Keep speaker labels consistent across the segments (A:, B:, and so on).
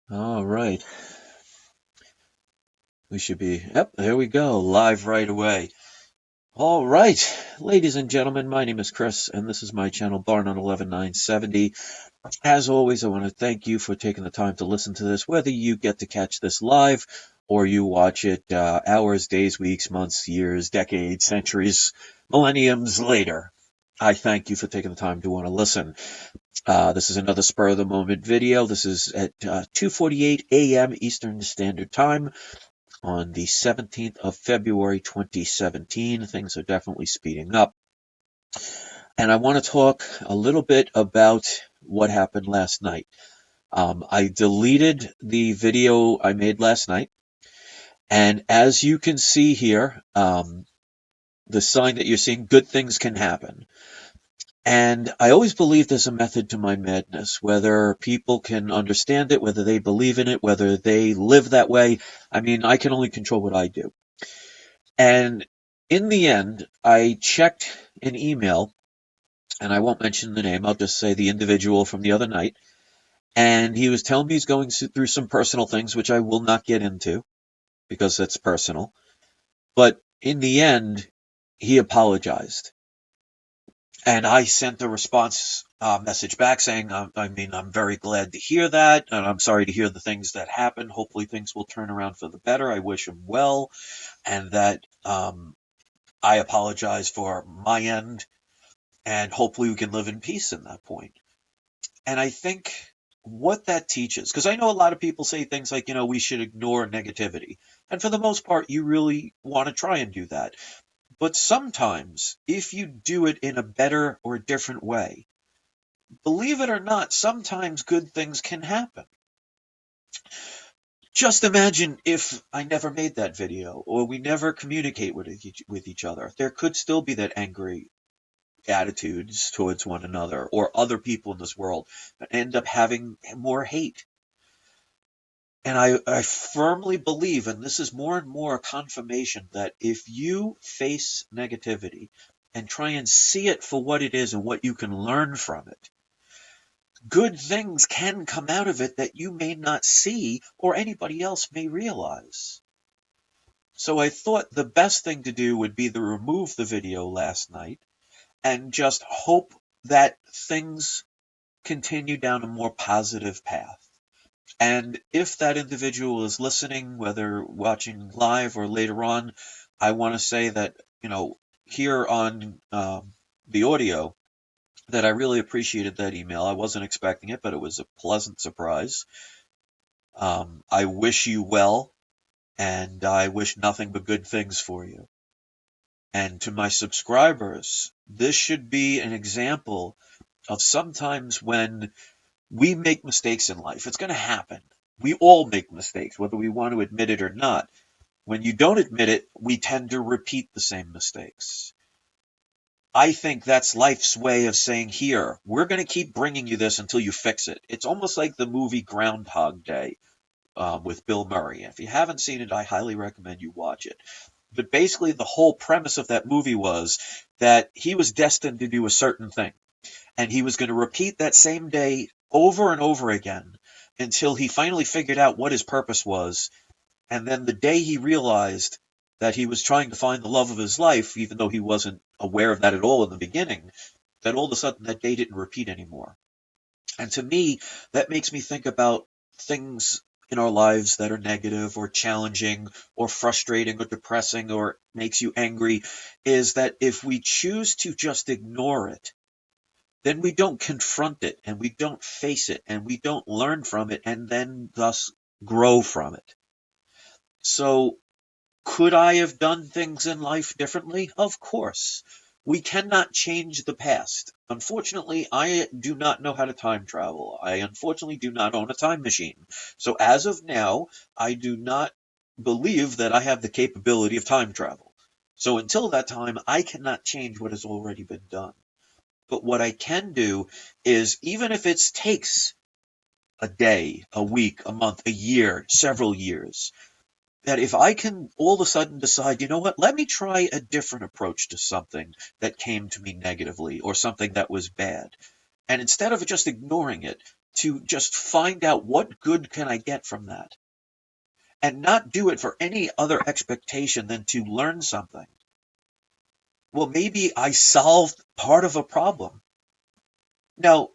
A: All right. We should be, yep, there we go, live right away. All right, ladies and gentlemen, my name is Chris, and this is my channel, Barn on 11970. As always, I want to thank you for taking the time to listen to this, whether you get to catch this live or you watch it hours, days, weeks, months, years, decades, centuries, millenniums later. I thank you for taking the time to want to listen. This is another spur of the moment video. This is at 2:48 a.m. Eastern Standard Time on the 17th of February 2017. Things are definitely speeding up. And I want to talk a little bit about what happened last night. I deleted the video I made last night. And as you can see here, the sign that you're seeing, good things can happen. And I always believe there's a method to my madness, whether people can understand it, whether they believe in it, whether they live that way. I mean, I can only control what I do. And in the end, I checked an email, and I won't mention the name, I'll just say the individual from the other night. And he was telling me he's going through some personal things, which I will not get into because that's personal. But in the end, he apologized. And I sent a response message back saying, I'm very glad to hear that, and I'm sorry to hear the things that happened. Hopefully, things will turn around for the better. I wish him well, and that I apologize for my end, and hopefully, we can live in peace in that point. And I think what that teaches, because I know a lot of people say things like, we should ignore negativity. And for the most part, you really want to try and do that. But sometimes, if you do it in a better or different way, believe it or not, sometimes good things can happen. Just imagine if I never made that video or we never communicate with each other. There could still be that angry attitudes towards one another or other people in this world that end up having more hate. And I firmly believe, and this is more and more a confirmation, that if you face negativity and try and see it for what it is and what you can learn from it, good things can come out of it that you may not see or anybody else may realize. So I thought the best thing to do would be to remove the video last night and just hope that things continue down a more positive path. And if that individual is listening, whether watching live or later on, I want to say that, here on the audio, that I really appreciated that email. I wasn't expecting it, but it was a pleasant surprise. I wish you well, and I wish nothing but good things for you. And to my subscribers, this should be an example of sometimes when we make mistakes in life. It's going to happen. We all make mistakes, whether we want to admit it or not. When you don't admit it, we tend to repeat the same mistakes. I think that's life's way of saying, here, we're going to keep bringing you this until you fix it. It's almost like the movie Groundhog Day with Bill Murray. If you haven't seen it, I highly recommend you watch it. But basically, the whole premise of that movie was that he was destined to do a certain thing. And he was going to repeat that same day over and over again until he finally figured out what his purpose was. And then the day he realized that he was trying to find the love of his life, even though he wasn't aware of that at all in the beginning, that all of a sudden that day didn't repeat anymore. And to me, that makes me think about things in our lives that are negative or challenging or frustrating or depressing or makes you angry, is that if we choose to just ignore it, then we don't confront it and we don't face it and we don't learn from it and then thus grow from it. So could I have done things in life differently? Of course. We cannot change the past. Unfortunately, I do not know how to time travel. I unfortunately do not own a time machine. So as of now, I do not believe that I have the capability of time travel. So until that time, I cannot change what has already been done. But what I can do is, even if it takes a day, a week, a month, a year, several years, that if I can all of a sudden decide, you know what, let me try a different approach to something that came to me negatively or something that was bad. And instead of just ignoring it, to just find out what good can I get from that, and not do it for any other expectation than to learn something. Well, maybe I solved part of a problem. Now,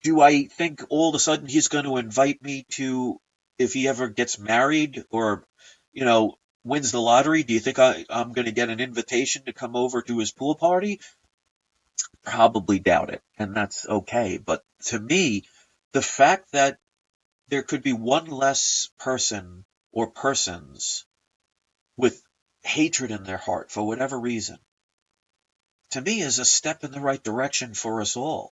A: do I think all of a sudden he's going to invite me to, if he ever gets married or, you know, wins the lottery? Do you think I'm going to get an invitation to come over to his pool party? Probably doubt it. And that's okay. But to me, the fact that there could be one less person or persons with hatred in their heart for whatever reason, to me is a step in the right direction for us all.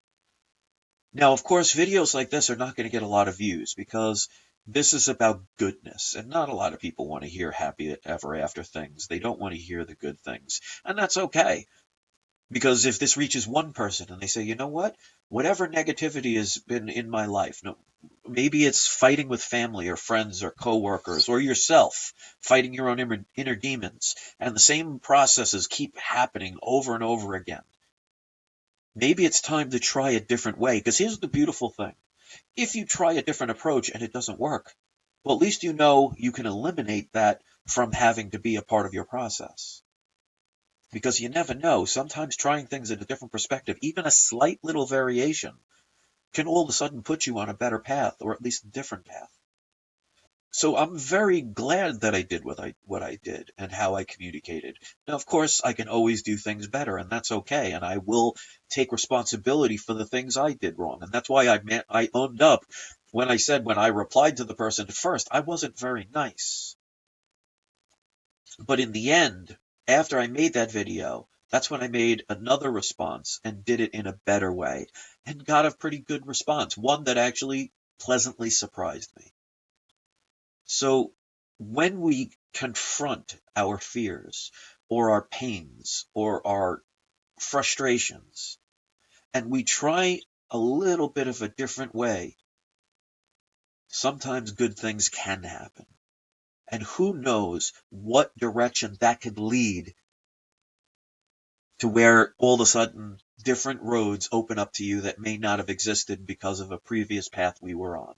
A: Now, of course, videos like this are not going to get a lot of views because this is about goodness, and not a lot of people want to hear happy ever after things. They don't want to hear the good things, and that's okay. Because if this reaches one person and they say, you know what, whatever negativity has been in my life, no, maybe it's fighting with family or friends or coworkers or yourself, fighting your own inner demons, and the same processes keep happening over and over again. Maybe it's time to try a different way. Because here's the beautiful thing. If you try a different approach and it doesn't work, well, at least you know you can eliminate that from having to be a part of your process. Because you never know. Sometimes trying things in a different perspective, even a slight little variation, can all of a sudden put you on a better path, or at least a different path. So I'm very glad that I did what I did and how I communicated. Now, of course, I can always do things better, and that's okay. And I will take responsibility for the things I did wrong. And that's why I owned up when I said, when I replied to the person at first, I wasn't very nice. But in the end, after I made that video, that's when I made another response and did it in a better way and got a pretty good response, one that actually pleasantly surprised me. So when we confront our fears or our pains or our frustrations, and we try a little bit of a different way, sometimes good things can happen. And who knows what direction that could lead to, where all of a sudden different roads open up to you that may not have existed because of a previous path we were on.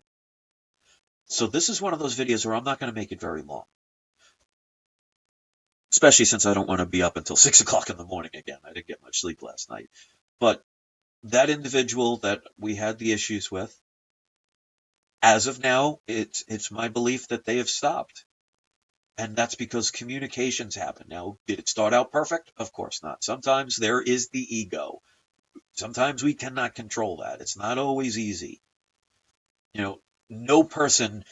A: So this is one of those videos where I'm not going to make it very long. Especially since I don't want to be up until 6 o'clock in the morning again. I didn't get much sleep last night. But that individual that we had the issues with, as of now, it's my belief that they have stopped. And that's because communications happen. Now, did it start out perfect? Of course not. Sometimes there is the ego. Sometimes we cannot control that. It's not always easy. No person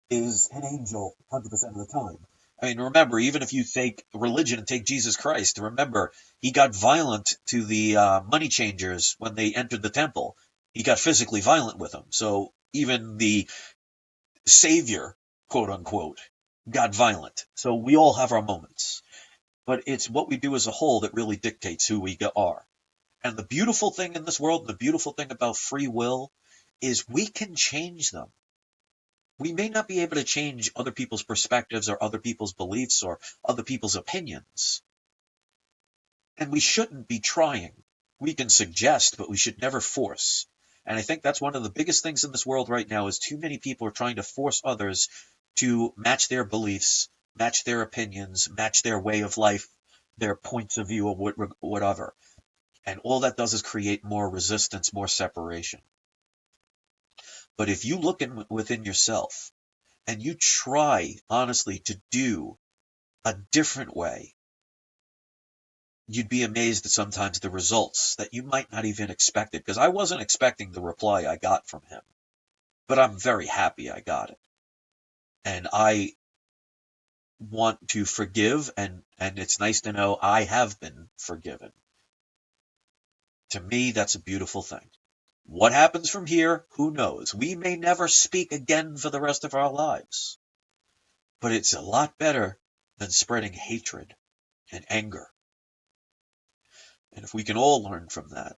A: is an angel 100% of the time. I mean, remember, even if you take religion and take Jesus Christ, remember, he got violent to the money changers when they entered the temple. He got physically violent with them. So even the savior, quote unquote, got violent. So we all have our moments. But it's what we do as a whole that really dictates who we are. And the beautiful thing in this world, the beautiful thing about free will, is we can change them. We may not be able to change other people's perspectives or other people's beliefs or other people's opinions. And we shouldn't be trying. We can suggest, but we should never force. And I think that's one of the biggest things in this world right now, is too many people are trying to force others to match their beliefs, match their opinions, match their way of life, their points of view, or whatever. And all that does is create more resistance, more separation. But if you look within yourself and you try honestly to do a different way, you'd be amazed at sometimes the results that you might not even expect it. Because I wasn't expecting the reply I got from him, but I'm very happy I got it. And I want to forgive, and it's nice to know I have been forgiven. To me, that's a beautiful thing. What happens from here, who knows? We may never speak again for the rest of our lives. But it's a lot better than spreading hatred and anger. And if we can all learn from that,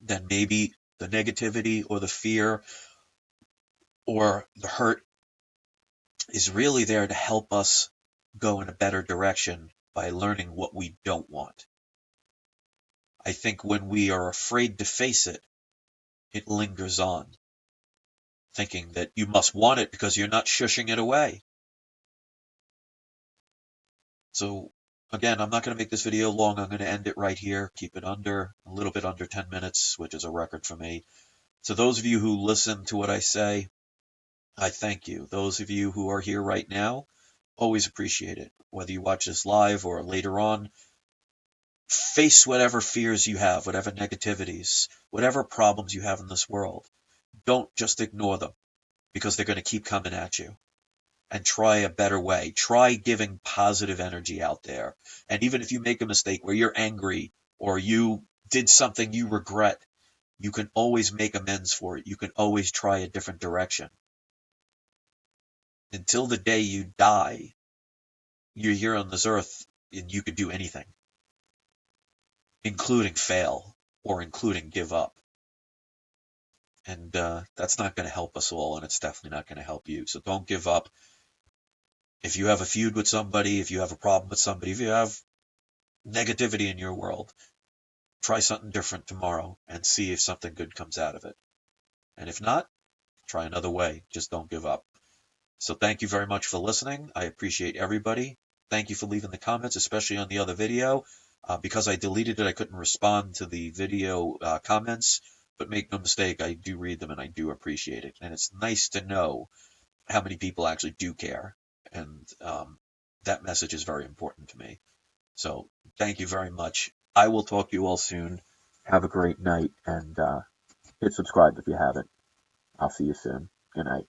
A: then maybe the negativity or the fear or the hurt is really there to help us go in a better direction by learning what we don't want. I think when we are afraid to face it, it lingers on, thinking that you must want it because you're not shushing it away. So again, I'm not going to make this video long. I'm going to end it right here, keep it under a little bit under 10 minutes, which is a record for me. So those of you who listen to what I say, I thank you. Those of you who are here right now, always appreciate it. Whether you watch this live or later on, face whatever fears you have, whatever negativities, whatever problems you have in this world. Don't just ignore them because they're going to keep coming at you. And try a better way. Try giving positive energy out there. And even if you make a mistake where you're angry or you did something you regret, you can always make amends for it. You can always try a different direction. Until the day you die, you're here on this earth and you could do anything, including fail or including give up. And that's not going to help us all, and it's definitely not going to help you. So don't give up. If you have a feud with somebody, if you have a problem with somebody, if you have negativity in your world, try something different tomorrow and see if something good comes out of it. And if not, try another way. Just don't give up. So thank you very much for listening. I appreciate everybody. Thank you for leaving the comments, especially on the other video. Because I deleted it, I couldn't respond to the video comments. But make no mistake, I do read them and I do appreciate it. And it's nice to know how many people actually do care. And that message is very important to me. So thank you very much. I will talk to you all soon. Have a great night and hit subscribe if you haven't. I'll see you soon. Good night.